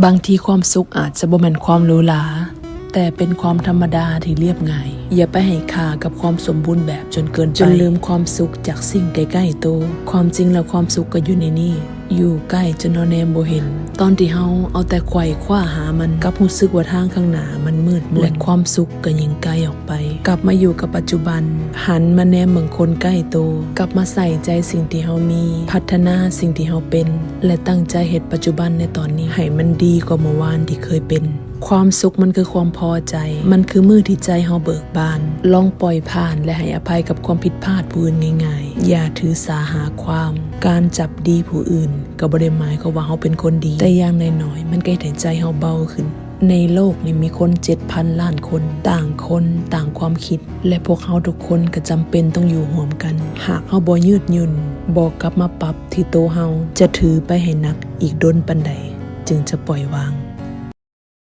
บางทีความสุขอาจจะบ่แม่นความหรูหราแต่เป็นความธรรมดาที่เรียบง่ายอย่าไปให้ค่ากับความสมบูรณ์แบบจนเกินไปจนลืมความสุขจากสิ่งใกล้ๆตัวความจริงแล้วความสุขก็อยู่ในนี่อยู่ใกล้จนเราแนมบ่เห็นตอนที่เฮาเอาแต่ไขว่คว้าหามันกับรู้สึกว่าทางข้างหน้ามันมืดมนและความสุขก็ยิ่งไกลออกไปกลับมาอยู่กับปัจจุบันหันมาแนมเมืองคนใกล้ตัวกลับมาใส่ใจสิ่งที่เฮามีพัฒนาสิ่งที่เฮาเป็นและตั้งใจเฮ็ดปัจจุบันในตอนนี้ให้มันดีกว่าเมื่อวานที่เคยเป็นความสุขมันคือความพอใจมันคือมือที่ใจเฮาเบิกบานลองปล่อยผ่านและให้อภัยกับความผิดพลาดผู้อื่นง่ายๆอย่าถือสาหาความการจับดีผู้อื่นก็บ่ได้หมายความว่าเฮาเป็นคนดีแต่อย่างน้อยๆมันก็เฮ็ดให้ใจเฮาเบาขึ้นในโลกนี้มีคน 7,000 ล้านคนต่างความคิดและพวกเฮาทุกคนก็จำเป็นต้องอยู่ร่วมกันหากเฮาบ่ยืดหยุ่นบ่กลับมาปรับที่โตเฮาจะถือไปให้หนักอีกดนปานใดจึงจะปล่อยวาง